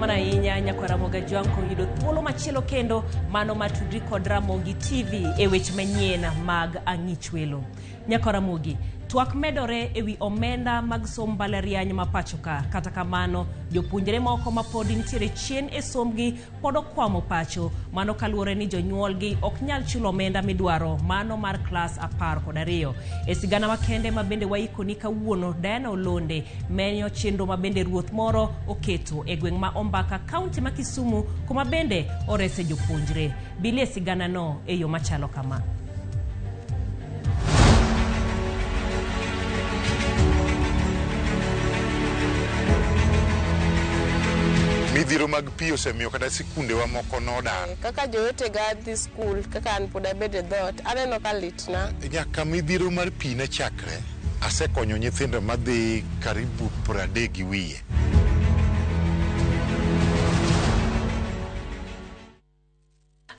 Erokamano ahinya nyako Ramogi Juanko yudo thuolo machielo kendo mano matudri kod Ramogi TV e weche manyien mag ang'ich welo. Nyako Ramogi, twak medore ewi omenda mag somo mbalariany ma pachoka. Kata kamano, jopuonjre moko ma pod nitiere chien e somgi pod okwamo pacho. Mano kaluwore ni jonyuolgi ok nyal chulo omenda midwaro, mano mar klas 12. E sigana makende ma bende waikoni kawuono, Diana Olonde menyo chenro ma bende ruoth moro oketo e gweng' ma Ombaka, kaunti ma Kisumu, kuma bende orese jopuonjre. Bilie sigana no e yo machalo kama. Midhiro mag pi osemiyo kata sikunde wa moko nodar. Kaka jowete ga dhi skul, kaka an pod abede dhot, aneno ka litna. Nyaka midhiro mar pi ne chakre, asekonyo nyithindo madhi karibu 30 gi wiye.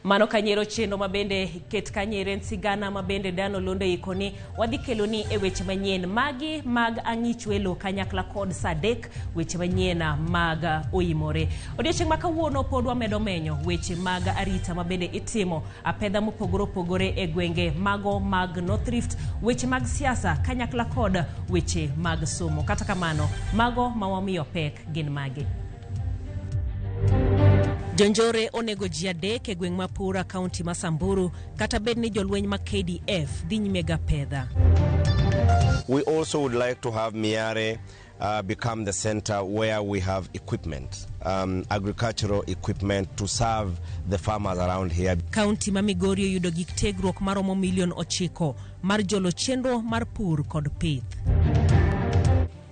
Mano kanyero chendo mabende ket kanyere sigana mabende Diana Olonde ikoni wadhi keloni e weche manyien magi mag ang'ich welo kanyakla kod sadek weche manyien mag oimore. Odiochieng' ma kawuono pod wamedo menyo weche mag arita mabende itimo apedha mopogore opogore e gwenge mago mag North Rift, weche mag siasa kanyakla kod weche mag somo. Kata kamano mago mawamiyo pek gin magi. Jonjore onego ji 3 e gweng' ma Pura, kaunti ma Samburu, kata bed ni jolweny ma KDF dhi nyime ga pedha. We also would like to have Miare become the center where we have equipment, agricultural equipment to serve the farmers around here. Kaunti ma Migori oyudo gik tegruok maromo milion 9 mar jolo chenro mar pur kod pith.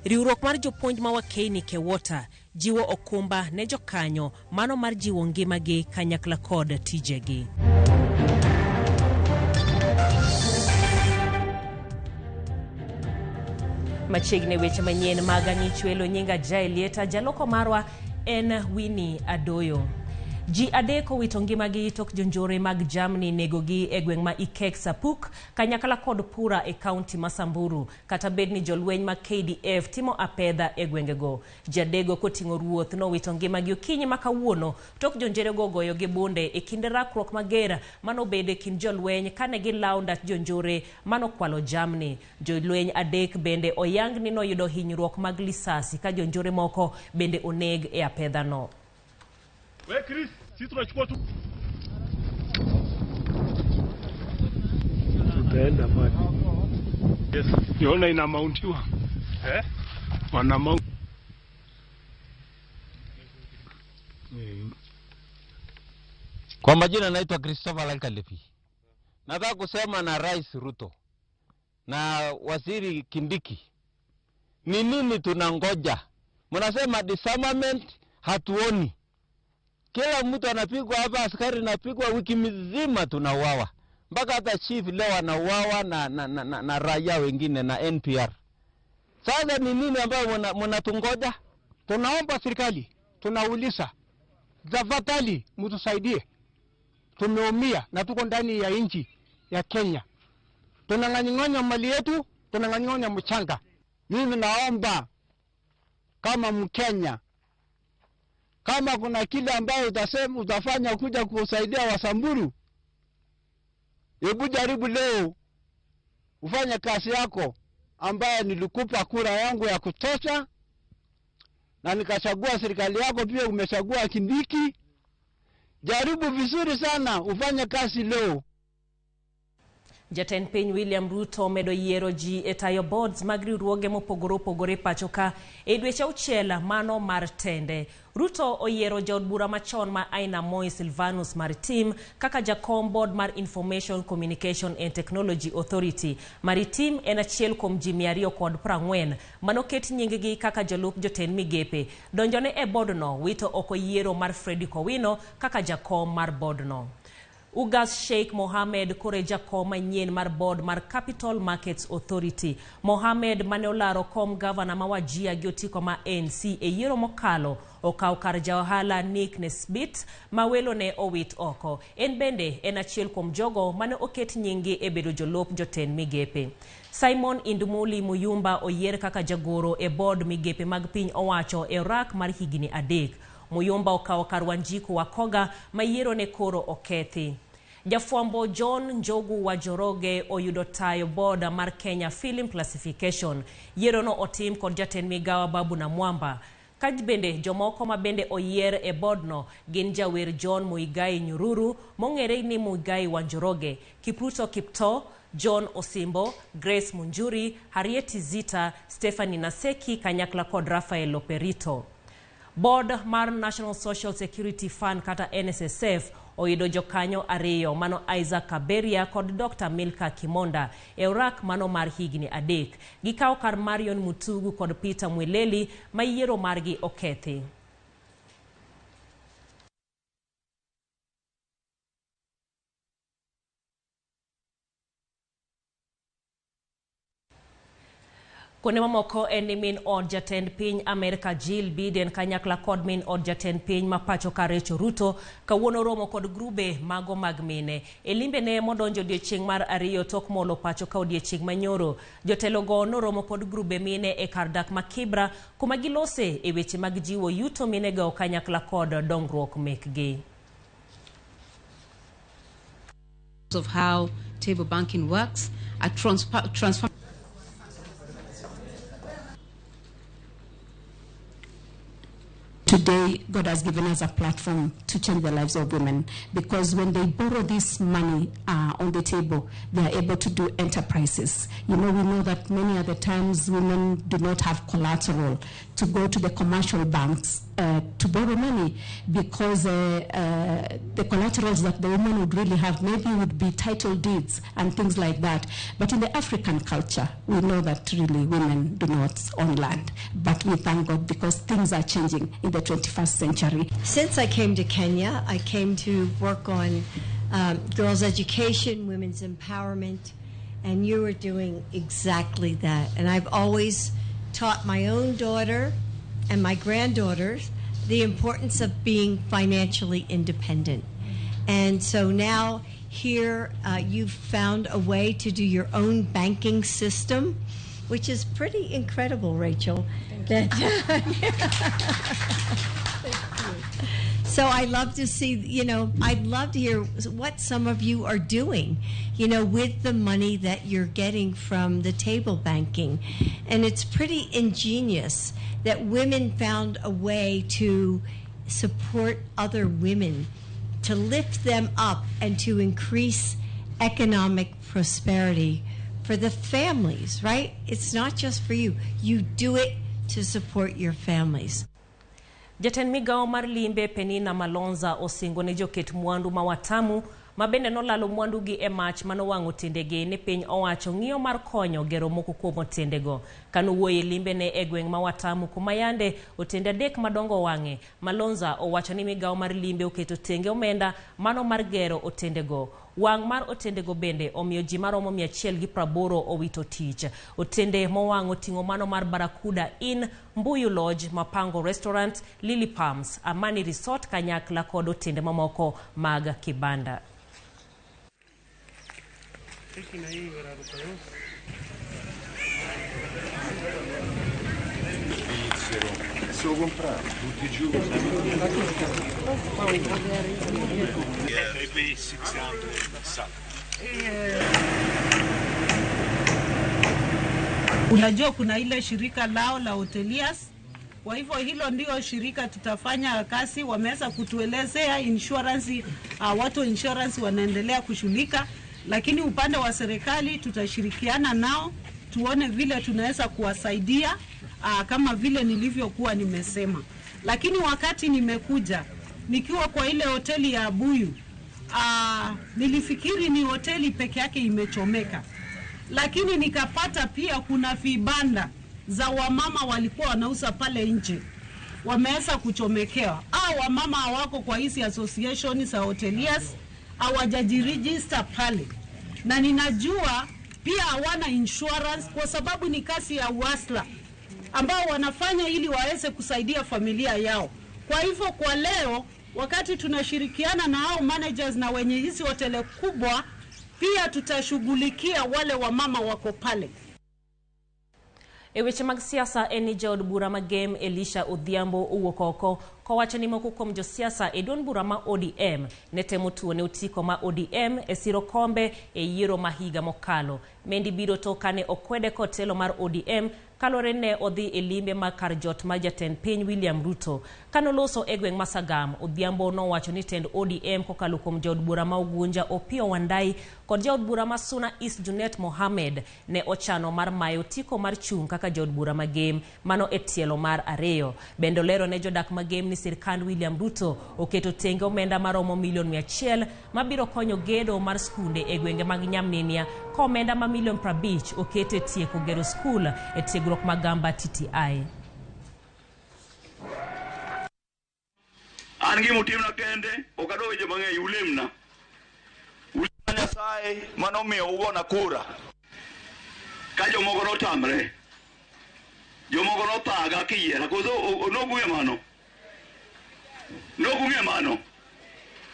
Riwruok mar jopuonj ma Wakeni Kewota jiwo okumba ne jokanyo mano mar jiwo ngimagi kanyakla kod tijegi. Machiegni weche manyien mag ang'ich welo nyinga Jaelieta, jaloko marwa en Winnie Adoyo. Ji 3 owito ngimagi tok jonjore mag jamni negogi e gweng' ma Ikek Sapuk kanyakla kod Pura e kaunti ma Samburu, kata bed ni jolweny ma KDF timo apedha e gwengego. Ji 3 koting'o ruoth nowito ngimagi okinyi ma kawuono tok jonjore go goyo gi bunde e kinde rakruok mager mano bede kind jolweny kane gilawo ndach jonjore mano kwalo jamni. Jolweny 3 bende oyang ni noyudo hinyruok mag lisasi ka jonjore moko bende oneg e apedha no. We Chris, si tunachukua tu. Tutaenda pale. Yes, niona ina mountiwa. Wana mount. Kwa majina naitwa Christopher Lankalipi. Nataka kusema na Rais Ruto na Waziri Kindiki. Ni nini tunangoja? Mnasema disarmament hatuoni. Kila mtu anapigwa hapa, askari anapigwa, wiki mzima tunauawa. Mpaka hata chief leo anauawa na raia wengine na NPR. Sasa ni nini ambayo mnatungoja? Tunaomba serikali, tunauliza, tafadhali mtusaidie. Tumeumia na tuko ndani ya nchi ya Kenya. Tunang'anyang'anya mali yetu, tunang'anyang'anya mchanga. Mimi naomba kama Mkenya, kama kuna kile ambayo utasema utafanya kuja kusaidia Wasamburu, hebu jaribu leo ufanye kazi yako ambayo nilikupa kura yangu ya kutosha na nikachagua serikali yako, pia umechagua Kindiki. Jaribu vizuri sana ufanye kazi leo. Jatend piny William Ruto medo yiero ji e tayo boards mag riwruoge mopogore opogore pachoka e dweche 6 mano mar tende. Ruto oyiero jaod bura machon ma Aina Moi Silvanus Maritim kaka jakom board mar Information Communication and Technology Authority. Maritim en achiel kuom ji 240 manoket nyinggi kaka jolup jotend migepe. Donjone e board no wito oko yiero mar Freddy Kowino kaka jakom mar board no. Ugas Sheikh Mohamed kore jakom manyien mar board mar Capital Markets Authority. Mohamed maneolaro kom governor ma Wajir gi otiko ma ANC e yiero mokalo okaw kar jaohala Nick Nesbit ma welo ne owit oko. En bende en achiel kuom jogo mane oket nyingi e bedo jolop jotend migepe. Simon Indumuli Muyumba oyier kaka jagoro e board migepe mag piny owacho e rak mar higni 3. Muyomba okawo kar Wanjiku Wakoga mayiero ne koro okethi. Jafwambo John Njogu wa Joroge oyudo tayo board mar Kenya Film Classification. Yiero no otim kod jatend migawa Babu na Mwamba. Kaj bende jomoko ma bende oyier e board no gin jawer John Muigai Nyururu, mong'ere ni Muigai wa Joroge, Kipruto Kipto, John Osimbo, Grace Munjuri, Harriet Zita, Stephanie Naseki kanyakla kod Rafael Loperito. Board mar National Social Security Fund kata NSSF oyudo jokanyo ariyo, mano Isaac Kaberia kod Dr. Milka Kimonda e orak mano mar higni adek. Gikawo kar Marion Mutugu kod Peter Mwileli mayiero margi okethi. Kone mamoko en min od jatend piny Amerika Jill Biden kanyakla kod min od jatend piny mapacho ka Rachel Ruto kawuono romo kod grube mago mag mine. E limbe ne modonjo odiechieng' mar ariyo tok molo pacho ka odiechieng' manyoro. Jotelo go noromo kod grube mine e kar dak ma Kibra kuma gilose e weche mag jiwo yuto mine go kanyakla kod dongruok mekgi. Of how table banking works, a transform. Today, God has given us a platform to change the lives of women, because when they borrow this money on the table, they are able to do enterprises. You know, we know that many other times women do not have collateral to go to the commercial banks to borrow money, because the collaterals that the women would really have maybe would be title deeds and things like that. But in the African culture, we know that really women do not own land. But we thank God because things are changing in the 21st century. Since I came to Kenya, I came to work on girls' education, women's empowerment, and you are doing exactly that. And I've always taught my own daughter and my granddaughters the importance of being financially independent. And so now here you've found a way to do your own banking system, which is pretty incredible, Rachel. So I love to see, you know, I'd love to hear what some of you are doing, you know, with the money that you're getting from the table banking. And it's pretty ingenious that women found a way to support other women, to lift them up and to increase economic prosperity for the families, right? It's not just for you. You do it to support your families. Jatend migawo mar limbe Penina Malonza osingo ne joket mwandu mawatamu mabende nolalo mwandu gi e mach manowang'o tiendegi ni piny owacho ng'iyo mar konyo gero moko kuom tiendego. Kano wuoye limbe ne e gweng' mawatamu kuma yande otende adek madongo wang'e. Malonza owacho ni migawo mar limbe oketo tenge omenda mano mar gero otendego. Wang' mar otendego bende omiyo ji maromo 180 owito tich. Otende mowang' oting'o mano mar Barakuda Inn, Mbuyu Lodge, Mapango Restaurant, Lily Palms, Amani Resort kanyakla kod otende mamoko mag kibanda. Unajua kuna ile shirika lao la hoteliers, kwa hivyo hilo ndio shirika tutafanya kazi. Wameweza kutuelezea insurance, watu insurance wanaendelea kushughulika, lakini upande wa serikali tutashirikiana nao tuone vile tunaweza kuwasaidia kama vile nilivyokuwa nimesema. Lakini wakati nimekuja nikiwa kwa ile hoteli ya Buyu, nilifikiri ni hoteli peke yake imechomeka, lakini nikapata pia kuna vibanda za wamama walikuwa wanauza pale nje wameweza kuchomekewa. Wamama hawako kwa hizi association za hoteliers, hawajajiregister pale, na ninajua pia hawana insurance kwa sababu ni kazi ya wasla ambao wanafanya ili waweze kusaidia familia yao. Kwa hivyo kwa leo wakati tunashirikiana na hao managers na wenye hizi hoteli kubwa, pia tutashughulikia wale wamama wako pale. E weche mag siasa eni jaod bura magem Elisha Odhiambo owuok oko kowacho ni moko kuom josiasa e duond bura ma ODM ne temo tuone otiko ma ODM e siro kombe e yiero ma higa mokalo. Mendi biro to kane okwede kotelo mar ODM kalore ne odhi e limbe ma kar jot ma jatend piny William Ruto. Kanoloso e gweng' Masagam, Odhiambo nowacho ni tend ODM kokalo kuom jaod bura ma Ugunja Opiyo Wandayi kod jaod bura ma Suna East Junet Mohammed ne ochano mar mayo tiko mar chung kaka jaod bura magem mano e tielo mar ariyo. Bendo lero ne jodak magem ni sirkand William Ruto oketo tenge omenda maromo $100,000 mabiro konyo gedo mar skunde e gwenge mag Nyamninia ko omenda ma $50,000 okete tieko gero skul e tiegruok magamba TTI. Angi mutimna kende okado weje mang'eny ulemna Nyasaye mano miyo uona kura ka jomoko notamre jomoko nothaga kiyiera koso nogunge mano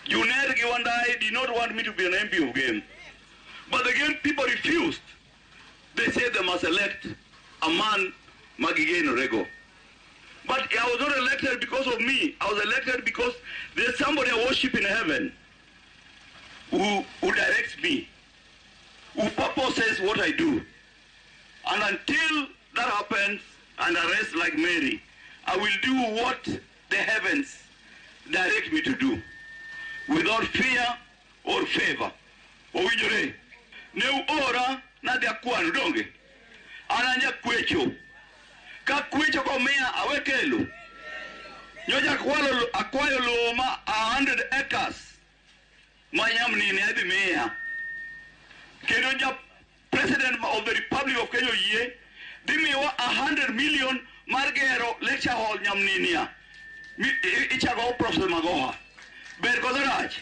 Junet gi Wandayi did not want me to be an MP of game, but again people refused. They said they must elect a man Magigeno Rego. But I was not elected because of me. I was elected because there's somebody I worship in heaven who directs me, who purposes what I do. And until that happens, and I rest like Mary, I will do what the heavens direct me to do, without fear or favor. Owinjore, ne ora na de akwanu donge. Ananya kwecho. Ka kwecho komea awekelo. Nyoja akwayo loma 100 acres. Manyamnini adi meya. Kendo ja President of the Republic of Kenya ye dimiwa 100 million margero lecture hall Nyamninia. Ichago Professor Magoha. Berkozaraj.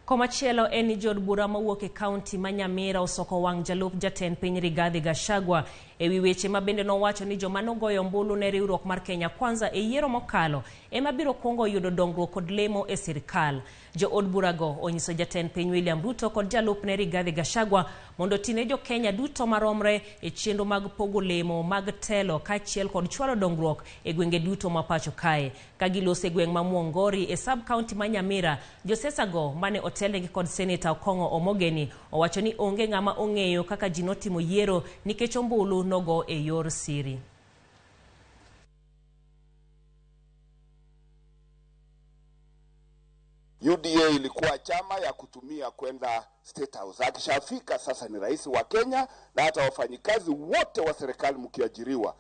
Komachielo eni jod bura mawuok e kaunti ma Nyamira osoko wang' jalup jatend piny Rigathi Gachagua ewi weche mabende nowacho ni joma nogoyo ombulu ne riwruok mar Kenya Kwanza e yiero mokalo ema biro kuongo yudo dongruok kod lemo e sirkal. Jo od burago onyiso jatend piny William Ruto kod jalup ne Rigathi Gachagua mondo tine jo Kenya duto maromre e chenro mag pogo lemo mag telo kaachiel kod chwalo dongruok e gwenge duto ma pacho kae. Kagilose gweng' ma Muongori e sub county ma Nyamira, josesago mane otelnegi kod Senator Okongo Omogeni owacho ni onge ng'ama ong'eyo kaka ji notimo yiero nikech ombulu nogo e yor siri. UDA ilikuwa chama ya kutumia kwenda State House. Akishafika sasa ni rais wa Kenya, na hata wafanyikazi wote wa serikali mkiajiriwa,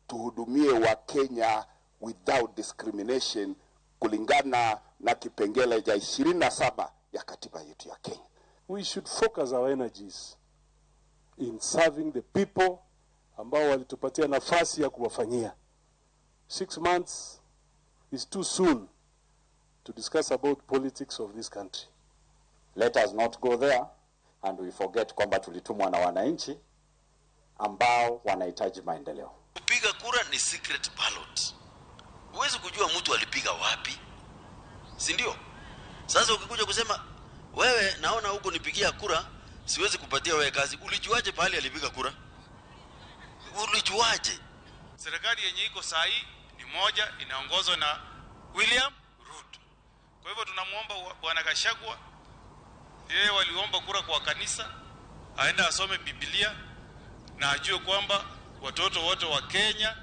tuhudumie wa Kenya without discrimination kulingana na kipengele cha 27 ya katiba yetu ya Kenya. We should focus our energies in serving the people ambao walitupatia nafasi ya kuwafanyia. 6 months is too soon to discuss about politics of this country. Let us not go there and we forget kwamba tulitumwa na wananchi ambao wanahitaji maendeleo. Kupiga kura ni secret ballot. Huwezi kujua mtu alipiga wapi. Si ndio? Sasa ukikuja kusema wewe naona huko nipigia kura, siwezi kupatia wewe kazi. Ulijuaje pale alipiga kura? Ulijuaje? Serikali yenye iko sahi ni moja, inaongozwa na William Ruto. Kwa hivyo tunamuomba Bwana Gachagua, yeye waliomba kura kwa kanisa, aenda asome Biblia na ajue kwamba watoto wote wa Kenya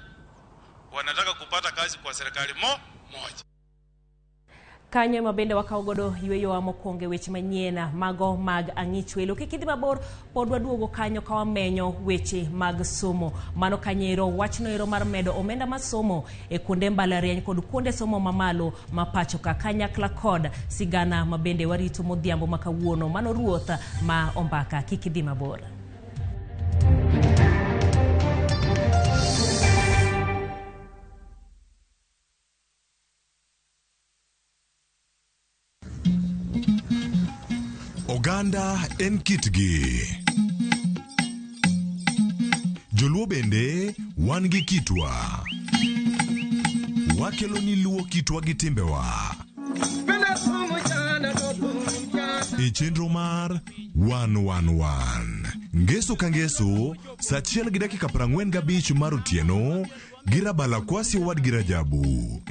wanataka kupata kazi kwa serikali moja. Kanyo mabende wakaugodo yueyo wa mokonge weche manyien mago mag ang'ich welo kikidhi mabor pod waduogo kanyo ka wamenyo weche mag somo. Mano kanyero wachno ero mar medo omenda masomo e kuonde mbalariany kod kuonde somo mamalo mapacho ka kanyakla kod sigana mabende warito modhiambo makawuono. Mano ruoth ma ombaka kikidhi mabor. Oganda en kitgi. Joluo bende wan gi kitwa. Wakelo ni luo kitwa gi timbewa. e chenro mar 111. Ngeso ka ngeso, saa 1:45 mar otieno, gi Rabala Kwasi Wadgi Rajabu.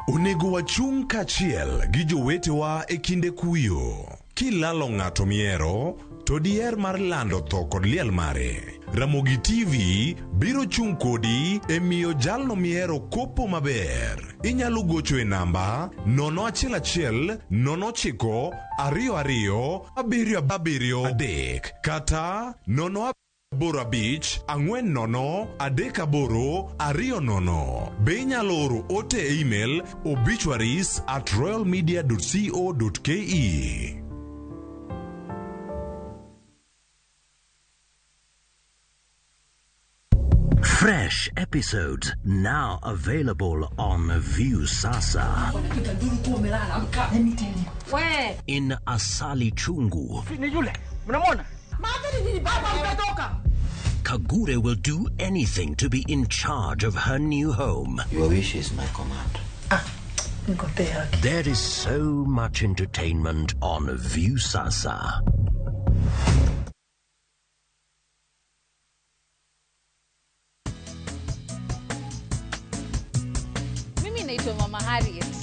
Onego wachung' kachiel gi jowetewa e kinde kuyo. Kilalo ng'ato miero, to diher mar lando tho kod liel mare. Ramogi TV biro chung' kodi e miyo jalno miero kopo maber. Inyalo gocho e namba 011 09 22 773 kata 085 40 38 Be inyalo oro ote e email obituaries@royalmedia.co.ke. Fresh episodes now available on View Sasa. In Asali Chungu. Kagure will do anything to be in charge of her new home. Your wish is my command. There is so much entertainment on View Sasa. Mimi naitwa Mama Harriet.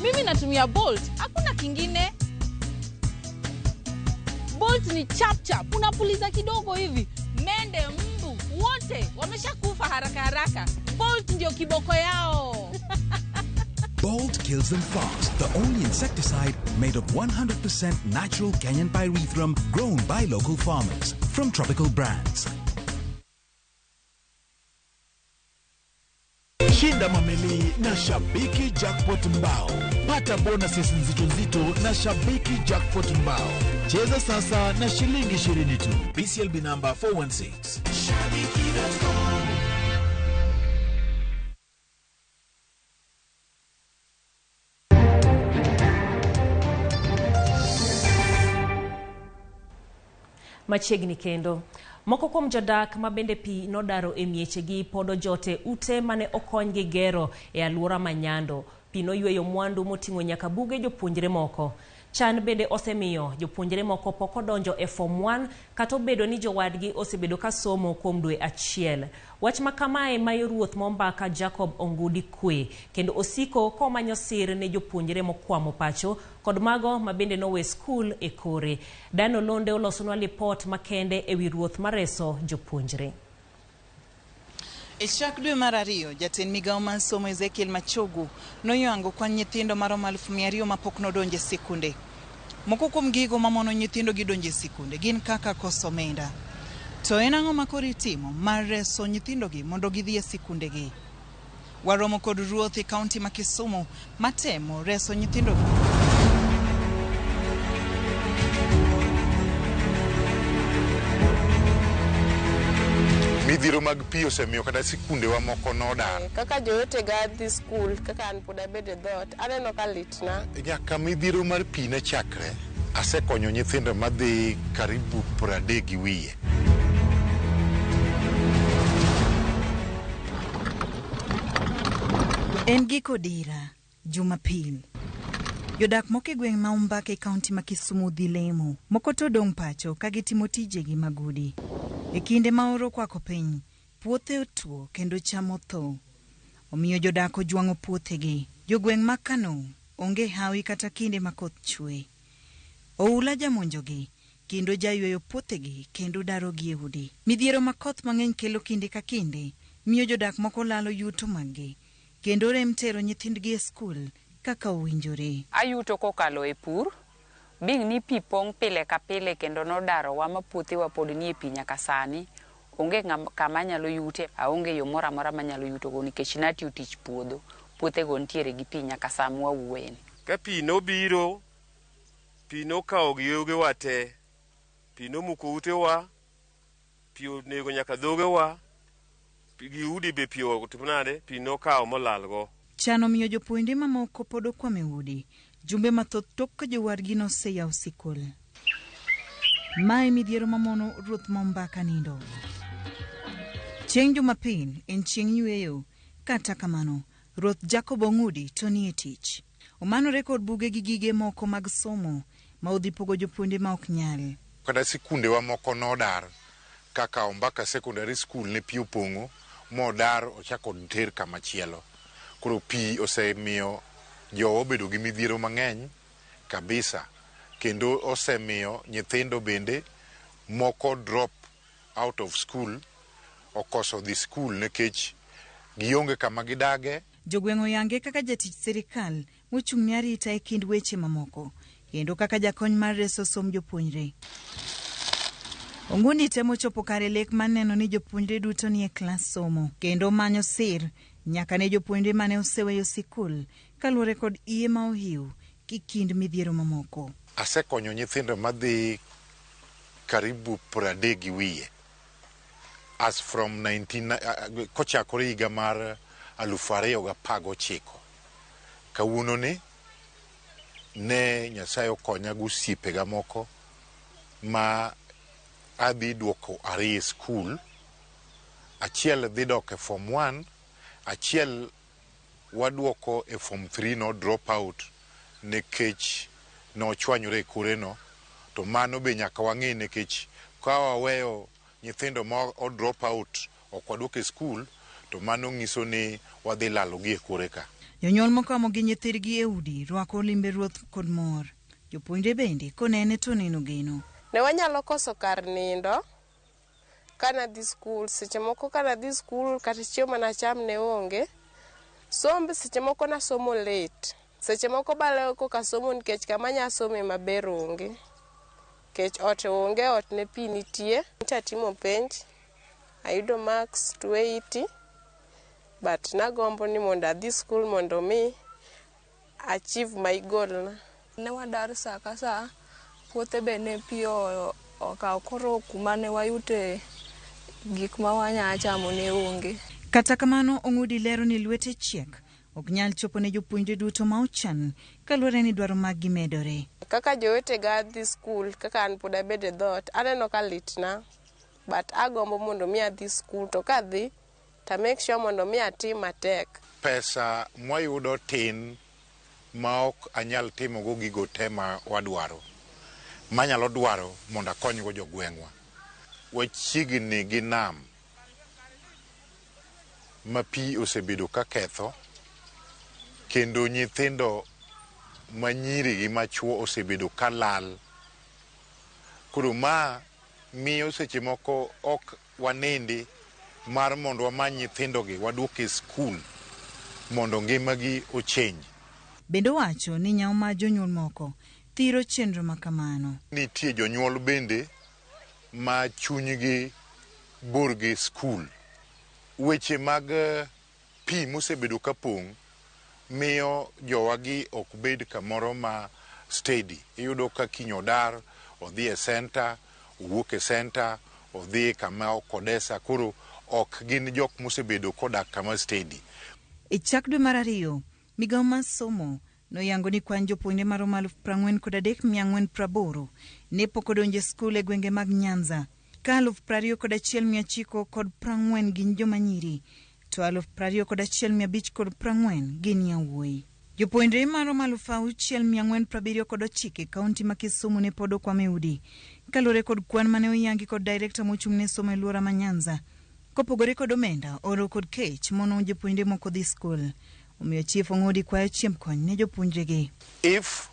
Mimi natumia Bolt, hakuna kingine. Bolt ni chap chap, unapuliza kidogo hivi. Mende, mbu, wote wameshakufa haraka haraka. Bolt ndio kiboko yao. Bolt kills them fast. The only insecticide made of 100% natural Kenyan pyrethrum grown by local farmers from tropical brands. Shinda mameli na Shabiki Jackpot Mbao. Pata bonuses nzito na Shabiki Jackpot Mbao. Cheza sasa na shilingi 20 tu. BCLB number 416. Shabiki.com. Machiegni kendo. Moko kuom jodak ma bende pi nodaro e miechegi podo jote ute mane okonygi gero e alwora Manyando. Pi noyweyo mwandu moting'o nyaka buge jopuonjre moko. Chan bende osemiyo jopuonjre moko pok donjo e Form 1 kata obedo ni jowadgi osebedo ka somo kuom dwe achiel. Wach makamae mayo ruoth Mombaka Jacob Ongudi kwe kendo osiko komanyo sir ne jopuonjre mokwamo pacho kod mago ma bende nowe skul e kore. Dano Londe olosonwa lipot makende ewi ruoth mareso jopuonjre. E chak dwe mar ariyo, jatend migawo mar somo Ezekiel Machogu noywango kwan nyithindo maromo 200,000 mapok nodonjo e sikunde. Moko kuom gigo mamono nyithindo gidonjo e sikunde gin kaka koso omenda. To en ang'o ma koro itimo mar reso nyithindogi mondo gidhi e sikundegi? Waromo kod ruoth e kaunti ma Kisumu matemo reso nyithindogi. Midhiro mag pi osemiyo kata sikunde wa moko nodar. Kaka jowete ga dhi skul, kaka an pod abede dhot, aneno ka litna. Nyaka midhiro mar pi ne chakre, asekonyo nyithindo madhi karibu 30 gi wiye. En giko dira, Jumapil. Jodak moko e gweng' ma Umbaka e kaunti ma Kisumu dhi lemo. Moko to dong' pacho ka gitimo tijegi magudi. E kinde ma oro kwako piny, puothe otuo kendo cham otho. Omiyo jodak ojwang'o puothegi. Jogweng' ma Kano onge hawi kata kinde ma koth chwe. Oula jamonjogi kendo jayweyo puothegi kendo darogi e udi. Midhiero ma koth mang'eny kelo kinde ka kinde miyo jodak moko lalo yuto maggi kendo rem tero nyithindgi e skul kaka owinjore. Ayuto kokalo e pur. Bing ni pi pong pile ka pile kendo nodaro wa ma puothewa pod ni e pi nyaka sani. Onge kama nyalo yute, aonge yo moro amora manyalo yuto go nikech natiyo tich puodho. Puothego ntiere gi pi nyaka sa mwawuoyeni. Ka pi nobiro, pi nokawo giyogewa te, pi nomuko utewa, pi onego nyaka dhogewa, gi udi be pi otimnade, pi nokawo molalgo. Chano miyo jopuonjre mamoko pod okwame udi. Jumbe mathoth tok ka jowadgi noseyawo sikul. Mae midhiero mamono ruoth Mombaka nindo. Chieng' Jumapil en chieng' yweyo, kata kamano Ruoth Jacob Ongudi to nie tich. Omanore kod buge gi gige moko mag somo ma odhi pogo jopuonje ma ok nyal. Kada sikunde wa moko nodar kaka Ombaka Secondary School ne pi opong'o modar ochako ter kamachielo. Koro pi osemiyo jowo bedo gi midhiero mang'eny kabisa, kendo osemiyo nyithindo bende moko drop out of school, okoso dhi school nikech gionge kama gidage. Jogweng' oyange kaka jatich sirikal mochung' ne arita e kind weche mamoko, kendo kaka jakony mar reso som jopuonjre. Onguni temo chopo kare lek maneno ni jopuonjre duto nie klas somo, kendo manyo sir nyaka ne jopuonjre mane oseweyo sikul kaluwore kod iye ma ohiu kikind midhiero mamoko. Asekonyo nyithindo madhi karibu 30 gi wiye. As from 19 kochakore higa mar 2019. Kawuono ne Nyasaye okonya gi osiepega moko ma adhi duoko ariyo skul. Achiel dhi dok e form 1, achiel waduoko e form 3 no drop out nikech no chwanyore kure no, to mano be nyaka wang'e nikech ka waweyo nyithindo ma o drop out ok waduoko e skul, to mano ng'iso ni wadhi lalogi e kure ka. Jonyuol moko amo gi nyithirgi e udi rwako limbe ruoth kod mor. Jopuonjre bende konene to neno geno. Ne wanyalo koso kar nindo kana dhi skul, seche moko kana dhi skul kata chiemo na cham ne onge. Sombe seche moko na somo late. Seche moko bale koka somo nikech kama nya some maber onge. Kech ot onge, ot ne pi nitie. Chatimo penj, ayudo marks 280. But nagombo ni mondo adhi skul mondo mi achieve my goal na. Ne wadar sa ka sa, puothe be ne pi okaw koro kuma ne wayute gik ma wanya chamo ne onge. Kata kamano Ongudi lero ni lwete chiek ok nyal chopo ne jopuonjre duto ma ochan kaluwore ni dwaro mag gimedore. Kaka jowete ga dhi skul, kaka an pod abed e dhot, aneno ka litna, but agombo mondo mi adhi skul, to kadhi to make sure mondo mi atim matek. Pesa mwayudo tin ma ok anyal timo go gigo te ma wadwaro. Manyalo dwaro mondo akony go jogweng'wa. Wachiegni gi nam ma pi osebedo ka ketho, kendo nyithindo manyiri gi machuo osebedo ka lal. Koro ma miyo seche moko ok wanindi mar mondo wamany nyithindo gi waduok e skul mondo ngimagi ochange. Bendo wacho ni nyao ma jonyuol moko thiro chenro makamano. Nitie jonyuol bende ma chunygi bor gi skul. Weche mag pi mosebedo ka pong' miyo jowagi ok bed kamoro ma steady. Iyudo ka kiny odar, odhi e center, owuok e center, odhi kama okodesa, koro ok gin jok mosebedo kodak kama steady. E chak dwe mar 2, migao mar somo noyango ni kwan jopuonjre maromo 43,480 ne pok odonjo skul e gwenge mag Nyanza, ka 21,940 gin joma nyiri, to 21,540 gin yawuoyi. Jopuonjre maromo 6,479 e kaunti ma Kisumu ne pod okwame udi, kaluwore kod kwan mane oyangi kod director mochung' ne somo e Luora ma Nyanza. Kopogore kod omenda, oro kod kech mono jopuonjre moko dhi skul. Omiyo Chief Ongudi kwayo chiemb kony ne jopuonjregi. If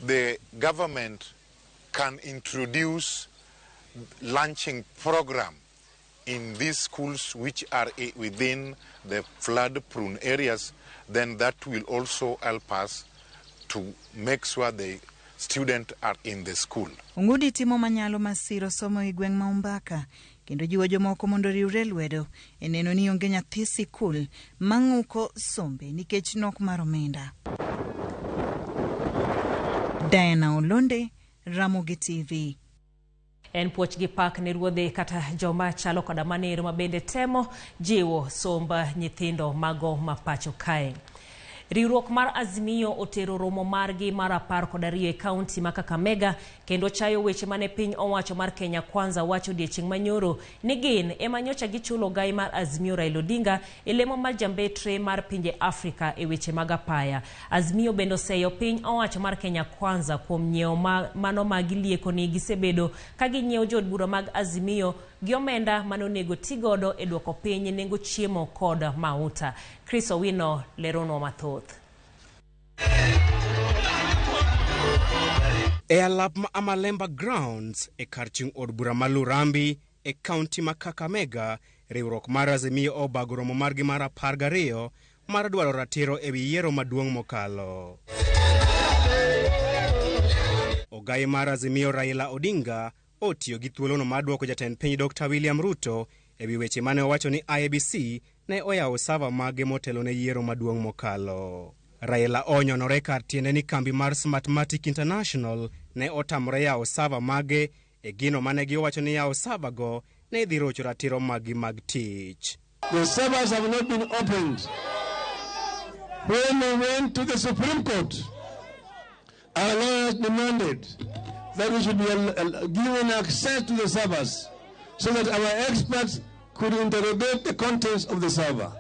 the government can introduce lunching program in these schools which are within the flood-prone areas, then that will also help us to make sure the students are in the school. Ongudi timo manyalo masiro somo e gweng' ma Ombaka, kendo jiwo jomoko mondo riwre lwedo e neno ni onge nyathi sikul mang'uko sombe nikech nok mar omenda. Diana Olonde, Ramogi TV. En puoch gi pak ne ruodhe kata joma chalo koda manero ma bende temo jiwo somba nyithindo mago mapacho kae. Riwruok mar Azimio otero romo margi mar 12 e kaunti ma Kakamega kendo chayo weche mane piny owacho mar Kenya Kwanza wacho odiechieng' manyoro ni gin ema nyocha gichulo gai mar Azimio Raila Odinga e lemo mar jambetre mar pinje Afrika e weche mag apaya. Azimio bende oseyo piny owacho mar Kenya Kwanza kuom nyiewo mano magilieko ni gisebedo ka ginyiewo jod bura mag Azimio gi omenda manonego tigodo e duoko piny nengo chiemo kod mauta. Chris Owino lerono mathoth. E alap ma Amalemba Grounds e karching od bura ma Lurambi e kaunti ma Kakamega, riwruok mar Azimio obago romo margi mar 12 mar dwaro ratiro e wi yiero maduong' mokalo. Ogai mar Azimio Raila Odinga otiyo gi thuolono mar duoko jatend piny Dr. William Ruto e wi weche mane owacho ni IEBC ne oyawo sava mage motelo ne yiero maduong' mokalo. Raila onyonore kar tiende ni kambi mar Smartmatic International ne otamore yawo sava mage e gino mane giwacho ni yawo sava go ne dhi rocho ratiro magi mag tich. The servers have not been opened. When we went to the Supreme Court, our lawyers demanded that we should be given access to the servers so that our experts could interrogate the contents of the server.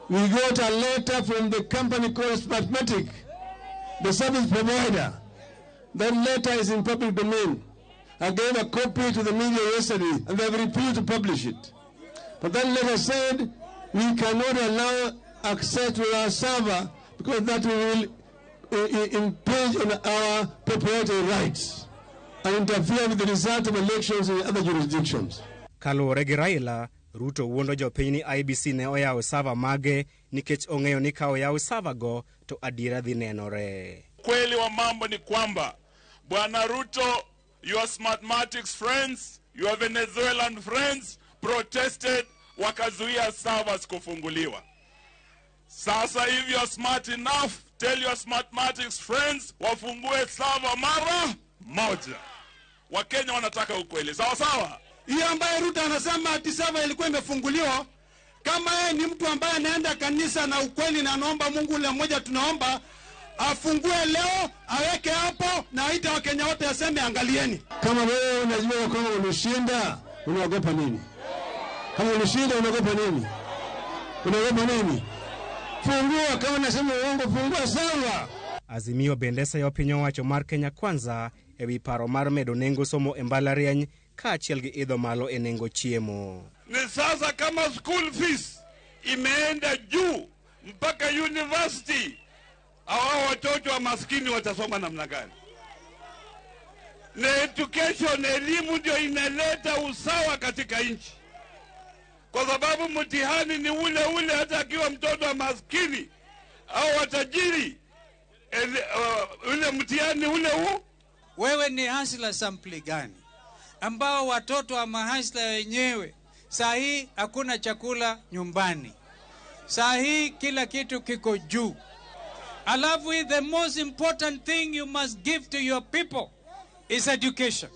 We got a letter from the company called Smartmatic, the service provider. That letter is in public domain. I gave a copy to the media yesterday and they have refused to publish it. But that letter said we cannot allow access to our server because that will impinge on our proprietary rights and interfere with the result of elections in other jurisdictions. Kaluwore gi Raila, Ruto wuondo jopiny ni IEBC ne oyawo sava mage nikech ong'eyo ni ka oyawo sava go to adiera dhi nenore. Kweli wa mambo ni kwamba Bwana Ruto, your Smartmatics friends, your Venezuelan friends protested wakazuia servers kufunguliwa. Sasa if you are smart enough, tell your Smartmatics friends wafungue server mara moja. Wakenya wanataka ukweli. Sawa sawa? Hiyo ambaye Ruto anasema ati server ilikuwa imefunguliwa, kama yeye ni mtu ambaye anaenda kanisa na ukweli na anaomba Mungu ule mmoja, tunaomba afungue leo, aweke hapo na aite Wakenya wote aseme angalieni. Kama wewe unajua kwamba unashinda, unaogopa nini? Kama unashinda unaogopa nini? Unaogopa nini? Fungua, kama nasema uongo fungua sawa. Azimio bendesa yo piny owacho mar Kenya Kwanza e wi paro mar medo nengo somo e mbalariany kaachiel gi idho malo e nengo chiemo. Ni sasa kama school fees imeenda juu mpaka university, hao watoto wa maskini watasoma namna gani? Na education, elimu ndio inaleta usawa katika nchi. Kwa sababu mtihani ni ule ule hata akiwa mtoto wa maskini au watajiri, ule mtihani ule huu. Wewe ni hasla sampli gani ambao watoto wa mahasla wenyewe saa hii hakuna chakula nyumbani, saa hii kila kitu kiko juu, alafu the most important thing you must give to your people is education.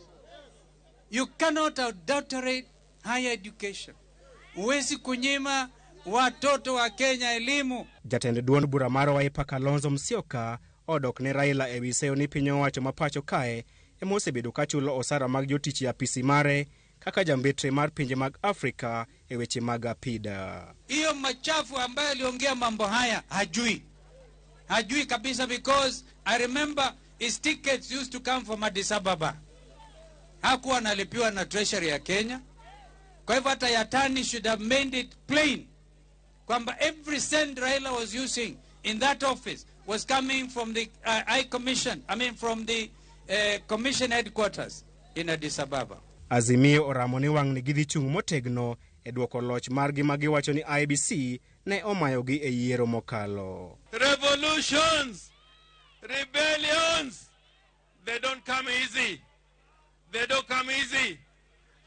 You cannot adulterate higher education. Uwezi kunyima watoto wa Kenya elimu. Jatend duond bura mar Wiper Kalonzo Musyoka odok ne Raila e wi seyo ni piny owacho ma pacho kae ema osebedo ka chulo osara mag jotich ya apisi mare kaka jambetre mar pinje mag Afrika e weche mag apida. Hiyo machafu ambayo aliongea mambo haya hajui kabisa, because I remember his tickets used to come from Addis Ababa. Hakuwa analipiwa na treasury ya Kenya. Kwa hivyo hata Yatani should have made it plain kwamba every cent Raila was using in that office was coming from the from the commission headquarters in Addis Ababa. Azimio oramo ni wang' ni gidhi chung' motegno e duoko loch margi ma giwacho ni IEBC ne omayogi e yiero mokalo. Revolutions, rebellions, they don't come easy. They don't come easy.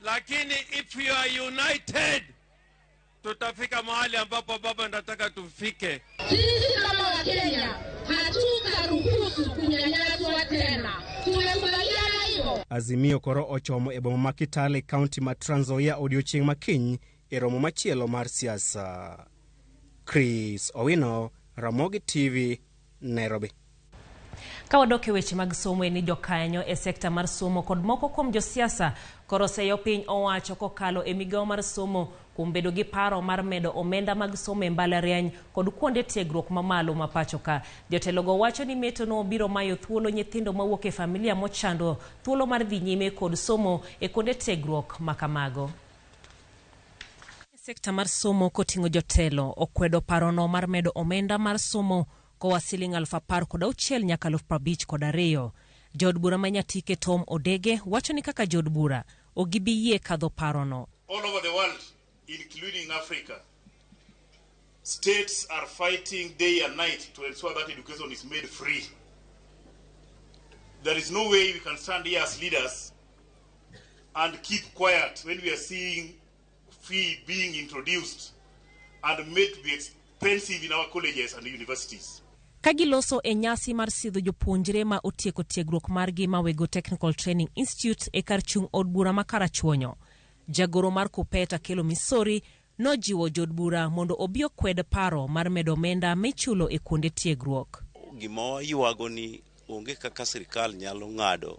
Lakini if you are united, tutafika mahali ambapo baba nataka tufike. Sisi kama Wakenya hatutaruhusu kunyanyaswa tena. Tumekubaliana hiyo. Azimio koro ochomo e boma ma Kitale County ma Trans Nzoia odiochieng' makiny e romo machielo mar siasa. Chris Owino, Ramogi TV, Nairobi. Kawadok e weche mag somo ni jokanyo e sekta mar somo kod moko kuom josiasa koro seyo piny owacho kokalo e migawo mar somo kuom bedo gi paro mar medo omenda mag somo e mbalariany kod kuonde tiegruok mamalo ma pacho ka. Jotelogo wacho ni meto no biro mayo thuolo nyithindo mawuok e familia mochando thuolo mar dhi nyime kod somo e kuonde tiegruok makamago. Sekta mar somo koting'o jotelo okwedo parono mar medo omenda mar somo kowa siling 10,600 nyaka 52,000. Jod bura manyatike Tom Odege wacho ni kaka jod bura ogibiyie kadho parono. All over the world, including Africa, states are fighting day and night to ensure that education is made free. There is no way we can stand here as leaders and keep quiet when we are seeing fee being introduced and made to be expensive in our colleges and universities. Kagiloso e nyasi mar sidho jopuonjre ma otieko tiegruok margi mawego Technical Training Institute e kar chung' od bura ma Karachuonyo. Jagoro mar Kupeta Kelo Misori nojiwo jod bura mondo obi okwed paro mar medo omenda michulo e kuonde tiegruok. Gimo yuago ni onge kaka sirikal nyalo ng'ado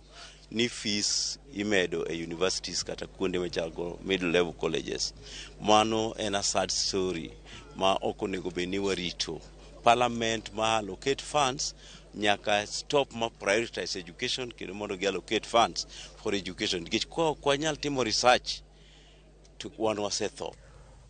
ni fees imedo e universities kata kuonde machago middle level colleges. Mano en a sad story ma okonego beni warito. Parliament ma allocate funds nyaka stop ma prioritize education kendo mondo gi allocate funds for education. Nikech kwa nyal timo research to wan wasetho.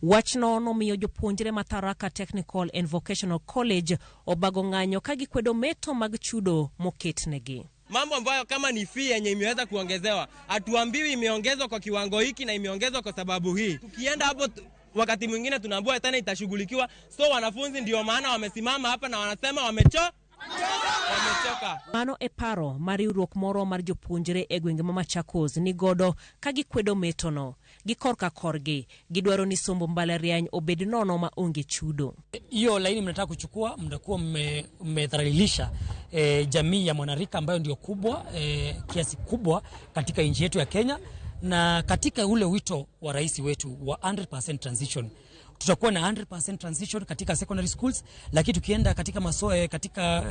Wachno nomiyo jopuonjre Mataraka Technical and Vocational College obago ng'anyo kagikwedo meto mag chudo moketnegi. Mambo ambayo kama ni fee yenye imeweza kuongezewa, hatuambiwi imeongezwa kwa kiwango hiki na imeongezwa kwa sababu hii. Tukienda hapo wakati mwingine tunaambiwa tena itashughulikiwa. So wanafunzi ndio maana wamesimama hapa na wanasema wamechoka. Mano e paro mariwruok moro mar jopuonjre e gwenge ma Machakos ni godo kagikwedo metono. Gikorka korgi gidwaro ni sombo mbalariany obed nono ma onge chudo. Hiyo laini mnataka kuchukua, mtakuwa mmedhalilisha jamii ya mwanarika ambayo ndio kubwa kiasi kubwa katika nchi yetu ya Kenya. Na katika ule wito wa rais wetu wa 100% transition, tutakuwa na 100% transition katika secondary schools, lakini tukienda katika katika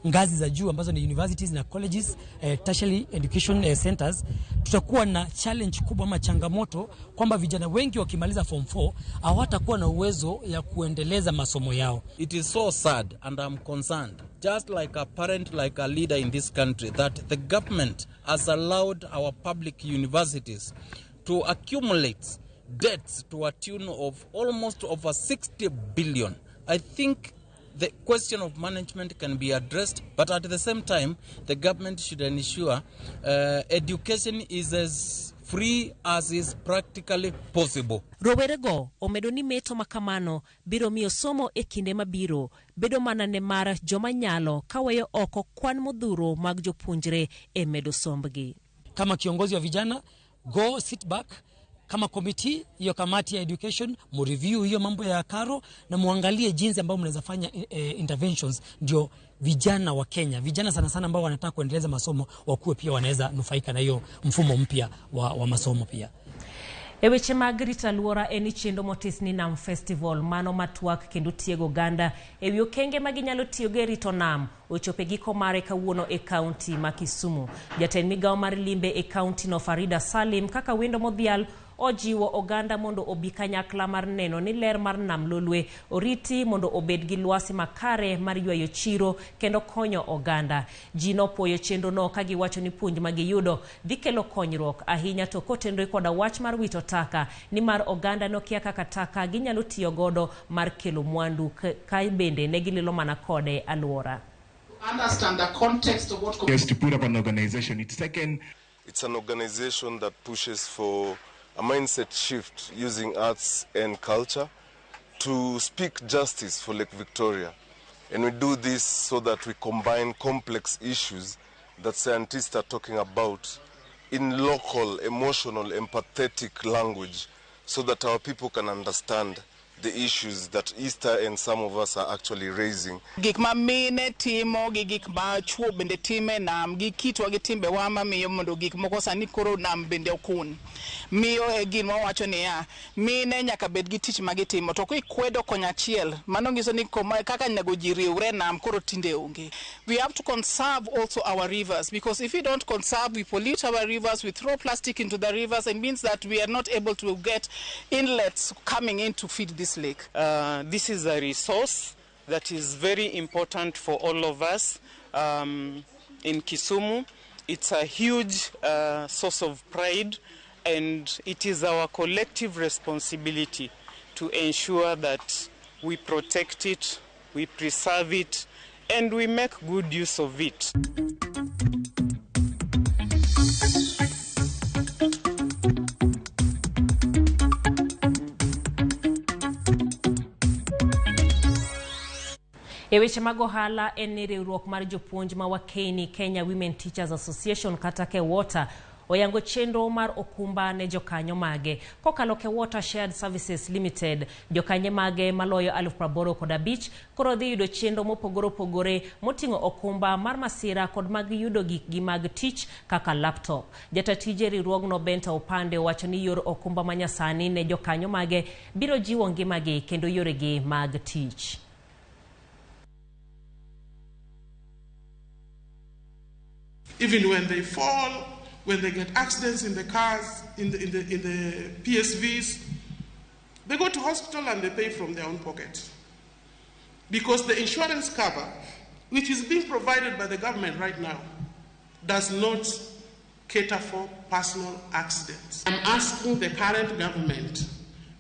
ngazi za juu ambazo ni universities na colleges, tertiary education centers, tutakuwa na challenge kubwa ama changamoto kwamba vijana wengi wakimaliza form 4 hawatakuwa na uwezo ya kuendeleza masomo yao. It is so sad and I'm concerned, just like a parent, like a leader in this country, that the government has allowed our public universities to accumulate debts to a tune of almost over 60 billion. I think the question of management can be addressed, but at the same time, the government should ensure education is as free as is practically possible. Rowerego omedo ni meto makamano biro miyo somo e kinde mabiro bedo mana ne mar joma nyalo kaweyo oko kwan modhuro mag jopuonjre e medo sombgi. Kama kiongozi wa vijana, go sit back. Kama committee, hiyo kamati ya education, mu review hiyo mambo ya karo na muangalie jinsi ambao mnaweza fanya interventions ndio vijana wa Kenya, vijana sana sana ambao wanataka kuendeleza masomo wakuwe pia wanaweza nufaika na hiyo mfumo mpya wa masomo pia. Eweche mag rita luora eni chendo motis ni Nam Festival mano matwak kendo tiego ganda ewi okenge maginyalo tiyoge rito nam ochope giko mare kawuono e kaunti ma Kisumu. Jatend migawo mar limbe e kaunti no Farida Salim kaka wendo modhial ojiwo oganda mondo obi kanyakla mar neno ni ler mar nam lolwe oriti mondo obed gi lwasi makare mar ywayo chiro kendo konyo oganda. Ji nopuoyo chenro no ka giwacho ni puonj magiyudo dhi kelo konyruok ahinya to kotendore koda wach mar wito taka ni mar oganda nokia kaka taka ginyalo tiyo godo mar kelo mwandu ka bende ne gililo mana kode aluora. Understand the context of what yes, to put up an organization. It's an organization that pushes for a mindset shift using arts and culture to speak justice for Lake Victoria. And we do this so that we combine complex issues that scientists are talking about in local, emotional, empathetic language so that our people can understand the issues that Easter and some of us are actually raising. Gik ma mine timo gi gik ma chuo bende time nam gi kitwa gi timbe wa ma miyo mondo gik moko sani koro nam bende okun. Miyo e gin ma wacho ni ya mine nyaka bed gi tich ma gitimo to kwedo konyachiel mano ngiso ni kaka nego ji riwre nam koro tinde onge. We have to conserve also our rivers, because if we don't conserve, we pollute our rivers, we throw plastic into the rivers, and means that we are not able to get inlets coming in to feed this lake. This is a resource that is very important for all of us in Kisumu. It's a huge source of pride, and it is our collective responsibility to ensure that we protect it, we preserve it, and we make good use of it. E weche mag ohala en ni riwruok mar jopuonj ma wakeni Kenya Women Teachers Association kata Water oyango chenro mar okumba ne jokanyo mage kokalo Water Shared Services Limited. Jokanyo mage maloyo 85,000 koro dhi yudo chenro mopogore opogore moting'o okumba mar masira kod mag yudo gikgi mag tich kaka laptop. Jatatije riwruogno Benta Opande wacho ni yor okumba manyasani ne jokanyo mage biro jiwo ngimagi kendo yoregi mag tich. Even when they fall, when they get accidents in the cars, in the PSVs, they go to hospital and they pay from their own pocket. Because the insurance cover, which is being provided by the government right now, does not cater for personal accidents. I'm asking the current government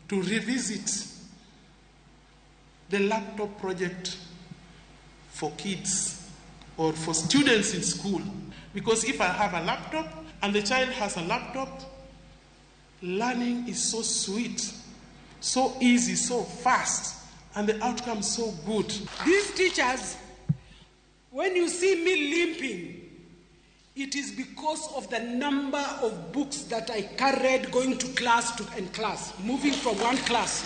to revisit the laptop project for kids or for students in school. Because if I have a laptop and the child has a laptop, learning is so sweet, so easy, so fast, and the outcome so good. These teachers, when you see me limping, it is because of the number of books that I carried going to class and class, moving from one class.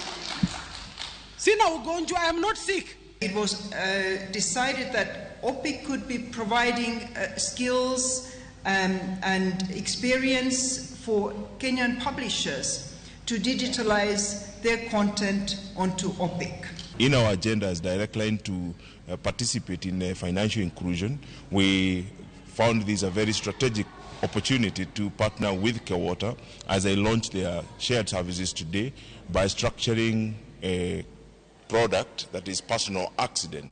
See now, Gonjo, I am not sick. It was decided that OPIC could be providing skills and experience for Kenyan publishers to digitalize their content onto OPIC. In our agenda as Direct Line to participate in financial inclusion, we found this a very strategic opportunity to partner with Water as they launch their shared services today by structuring a product that is personal accident.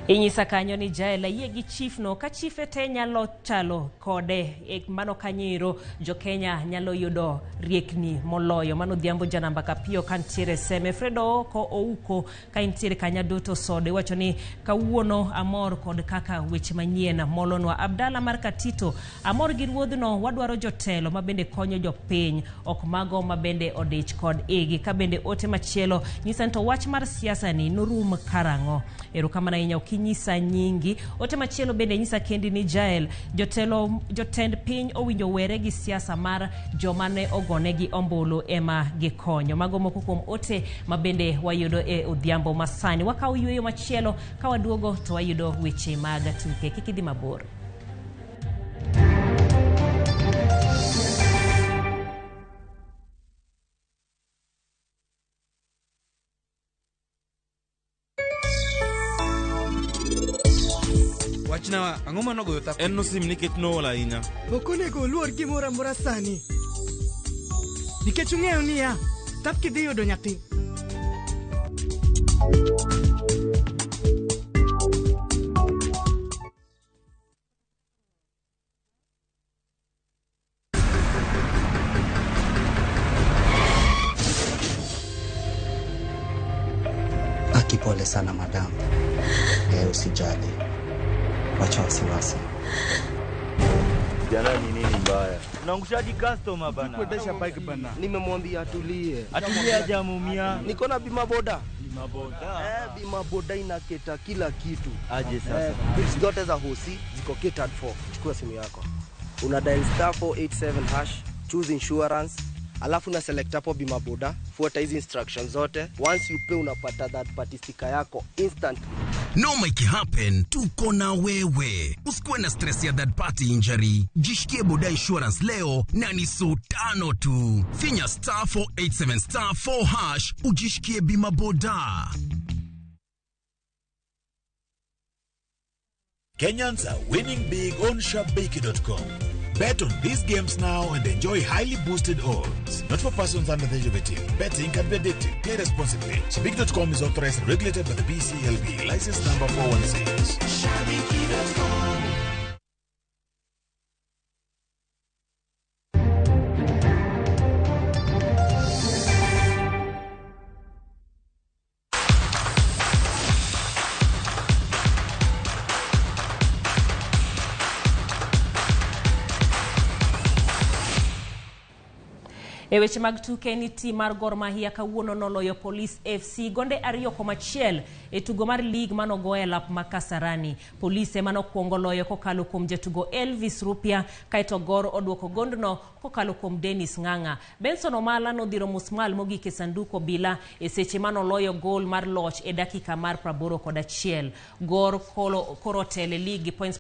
Inyisa kanyo ni jaela yegi chief no ka chief ete nyalo chalo kode mano kanyiro jo Kenya nyalo yudo riekni moloyo mano dhiambo janamba kapio kantiere seme Fredo ko ouko ka intiere kanya duto sode wacho ni kawuono amor kod kaka weche manyien molonwa Abdalla mar Katito amor gi ruodhno wadwaro jotelo mabende konyo jopiny ok mago mabende odich kod igi ka bende ote machielo nyisanto wach mar siasa ni norum karango erokamana inya nyisa nyingi ote machielo bende nyisa kendi ni Jael jotend piny owinjo were gi siasa mar jomane ogone gi ombulu ema gikonyo mago moko kuom ote mabende wayudo e odhiambo masani wakao yueyo machielo ka waduogo to wayudo weche mag tuke kikidhi mabor. Wachna ang'o mano goyo tap en no sim nikech no wala inya okone go luor gimora mora sani nikech ung'eyo niya tap kidhi yudo nyathi Akipole sana madam usijali wacha wasiwasi. Jana ni nini mbaya? Unaangushaji customer bana. Kuendesha bike bana. Nimemwambia atulie. Atulie aje amumia. Niko na bima boda. Bima boda inaketa kila kitu. Aje sasa. Vitu zote za hosi ziko catered for. Chukua simu yako. Una dial *487#, choose insurance, alafu na select hapo bima boda, fuata hizi instructions zote. Once you pay unapata that party sticker yako instantly. No make it happen, tuko na wewe. Usikuwe na stress ya that party injury. Jishikie boda insurance leo na ni $5 tu. Finya *487*4# ujishikie bima boda. Kenyans are winning big on ShopBakey.com. Bet on these games now and enjoy highly boosted odds. Not for persons under the age of 18. Betting can be addictive. Play responsibly. ShopBakey.com is authorized and regulated by the BCLB. License number 416. ShopBakey.com. Weche mag tuke ni tim mar Gor Mahia kawuono noloyo Police FC gonde 2-1 e tugo mar lig manogo e lap ma Kasarani. Police manokwongo loyo kokalo kuom jatugo Elvis Rupia, kaito Gor odwoko gondno kokalo kuom Dennis Nganga. Benson Omala nodhiro musmal mogik e sanduko bila e seche manoloyo gol mar loch e dakika mar 81. Gor koro tele lig points